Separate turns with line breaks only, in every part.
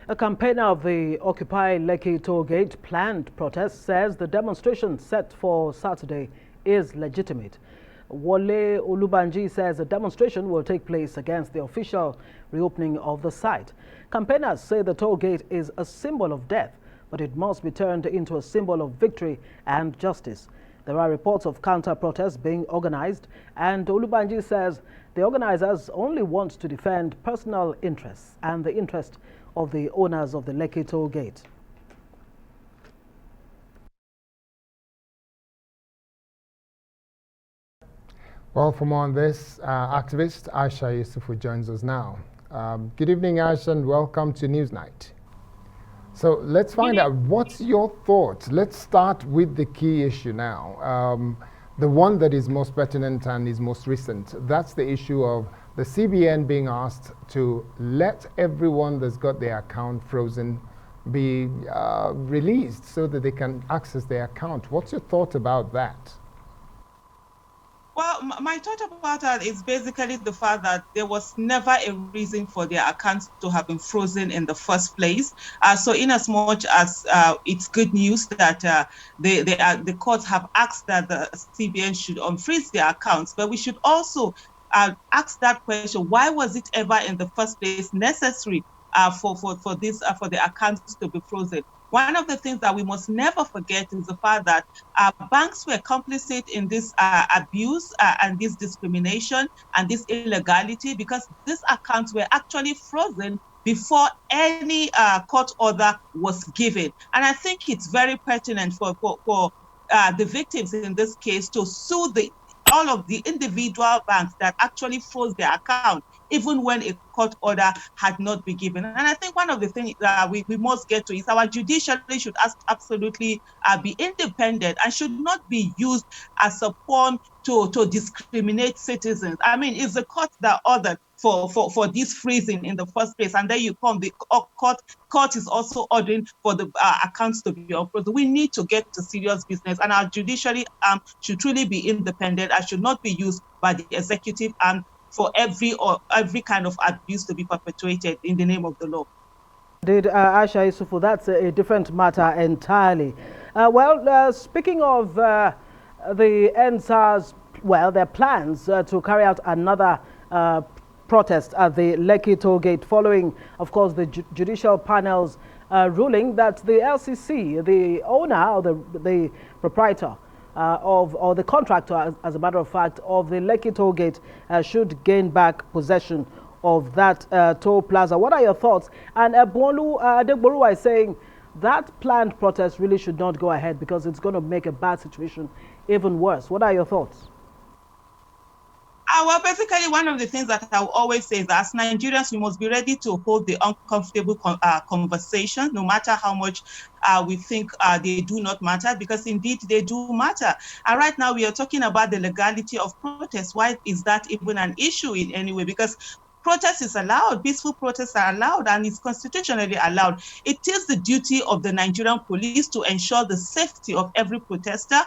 A campaigner of the Occupy Lekki toll gate planned protest says the demonstration set for Saturday is legitimate. Wole Olubanji says the demonstration will take place against the official reopening of the site. Campaigners say the toll gate is a symbol of death, but it must be turned into a symbol of victory and justice. There are reports of counter-protests being organized, and Olubanji says the organizers only want to defend personal interests and the interest of the owners of the Lekki toll gate.
Well, for more on this, activist Aisha Yesufu joins us now. Good evening, Aisha, and welcome to Newsnight. So let's find out, what's your thoughts? Let's start with the key issue now. The one that is most pertinent and is most recent. That's the issue of the CBN being asked to let everyone that's got their account frozen be released so that they can access their account. What's your thought about that?
Well, my thought about that is basically the fact that there was never a reason for their accounts to have been frozen in the first place. So in as much as it's good news that the courts have asked that the CBN should unfreeze their accounts, but we should also ask that question: why was it ever in the first place necessary for the accounts to be frozen? One of the things that we must never forget is the fact that banks were complicit in this abuse and this discrimination and this illegality, because these accounts were actually frozen before any court order was given. And I think it's very pertinent for the victims in this case to sue all of the individual banks that actually froze their account, even when a court order had not been given. And I think one of the things that we must get to is our judiciary should absolutely be independent and should not be used as a pawn to discriminate citizens. I mean, it's the court that ordered for this freezing in the first place, and then you come, the court is also ordering for the accounts to be opened. We need to get to serious business, and our judiciary should truly be independent and should not be used by the executive arm for every kind of abuse to be perpetuated in the name of the law.
Aisha Yesufu, that's a different matter entirely. Speaking of the NSAS, their plans to carry out another protest at the Lekki toll gate following, of course, the judicial panel's ruling that the LCC, the owner or the proprietor or the contractor, as a matter of fact, of the Lekki toll gate should gain back possession of that toll plaza. What are your thoughts? And Bolu Adegboru is saying that planned protest really should not go ahead because it's going to make a bad situation even worse. What are your thoughts?
Well, basically, one of the things that I will always say is that as Nigerians, we must be ready to hold the uncomfortable conversation, no matter how much we think they do not matter, because indeed they do matter. And right now, we are talking about the legality of protests. Why is that even an issue in any way? Because protest is allowed, peaceful protests are allowed, and it's constitutionally allowed. It is the duty of the Nigerian police to ensure the safety of every protester,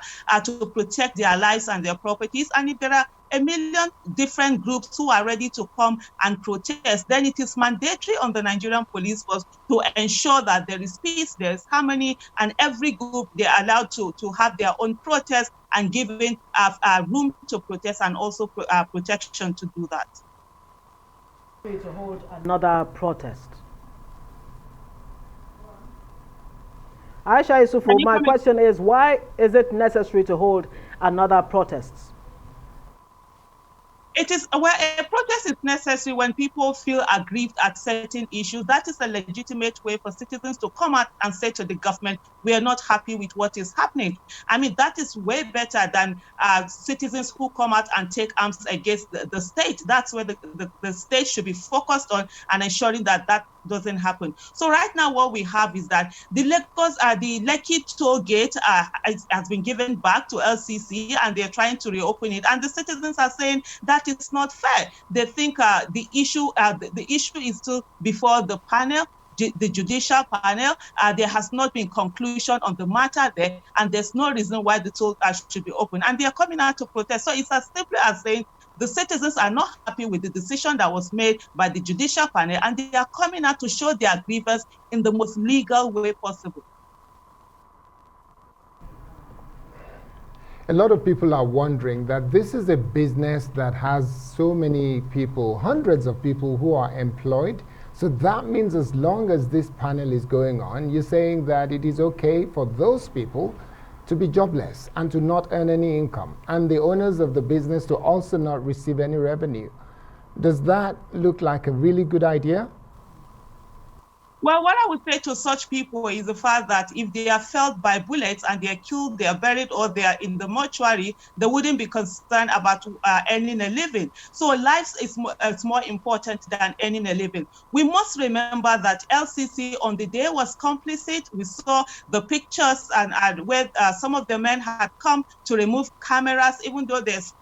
to protect their lives and their properties. And if there are a million different groups who are ready to come and protest, then it is mandatory on the Nigerian police force to ensure that there is peace, there is harmony, and every group, they are allowed to have their own protest and given room to protest and also protection to do that.
To hold another protest. Aisha Yesufu, my question is, why is it necessary to hold another protest?
It is where a protest is necessary when people feel aggrieved at certain issues. That is a legitimate way for citizens to come out and say to the government, we are not happy with what is happening. I mean, that is way better than citizens who come out and take arms against the state. That's where the state should be focused on and ensuring that that doesn't happen. So right now, what we have is that the Lekki toll gate has been given back to LCC, and they're trying to reopen it. And the citizens are saying that it's not fair. They think the issue is still before the panel, the judicial panel. There has not been conclusion on the matter there, and there's no reason why the toll should be open. And they are coming out to protest. So it's as simple as saying, the citizens are not happy with the decision that was made by the judicial panel, and they are coming out to show their grievance in the most legal way possible.
A lot of people are wondering that this is a business that has so many people, hundreds of people who are employed. So that means as long as this panel is going on, you're saying that it is okay for those people to be jobless and to not earn any income, and the owners of the business to also not receive any revenue. Does that look like a really good idea?
Well, what I would say to such people is the fact that if they are felled by bullets and they are killed, they are buried, or they are in the mortuary, they wouldn't be concerned about earning a living. So life is more important than earning a living. We must remember that LCC on the day was complicit. We saw the pictures and where some of the men had come to remove cameras, even though there's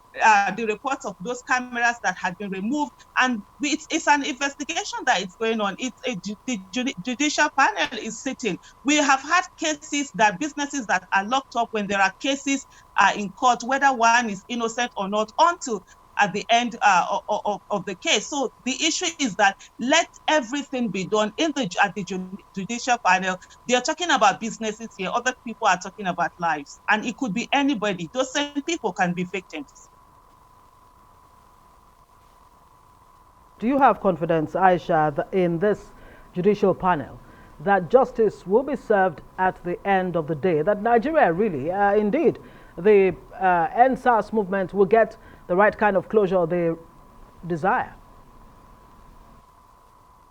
the reports of those cameras that had been removed, and it's an investigation that is going on. The judicial panel is sitting. We have had cases that businesses that are locked up when there are cases in court, whether one is innocent or not, until at the end of the case. So the issue is that let everything be done at the judicial panel. They are talking about businesses here. Other people are talking about lives, and it could be anybody. Those same people can be victims.
Do you have confidence, Aisha, in this judicial panel that justice will be served at the end of the day, that Nigeria really, indeed, the NSAS movement will get the right kind of closure they desire?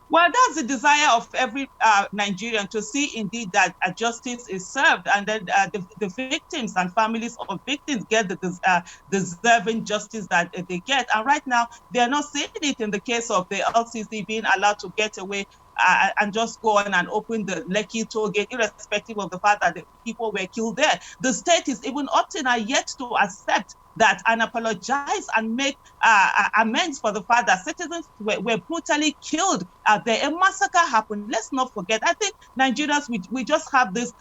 Well, that's the desire of every Nigerian, to see indeed that justice is served, and then the victims and families of victims get the deserving justice that they get. And right now, they are not seeing it in the case of the LCC being allowed to get away and just go on and open the Lekki toll gate, irrespective of the fact that the people were killed there. The state is even up to now yet to accept that and apologize and make amends for the fact that citizens were brutally killed. There, a massacre happened. Let's not forget. I think Nigerians, we just have this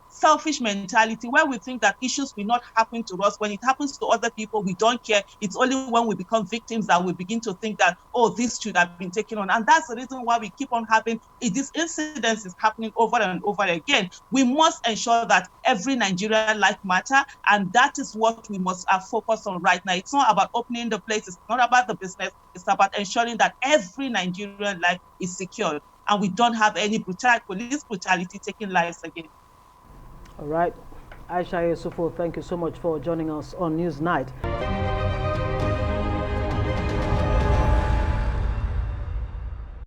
selfish mentality where we think that issues will not happen to us. When it happens to other people, we don't care. It's only when we become victims that we begin to think that, oh, this should have been taken on. And that's the reason why we keep on having these incidents is happening over and over again. We must ensure that every Nigerian life matter, and that is what we must focus on right now. It's not about opening the place. It's not about the business. It's about ensuring that every Nigerian life is secured and we don't have any police brutality taking lives again.
All right. Aisha Yesufu, thank you so much for joining us on Newsnight.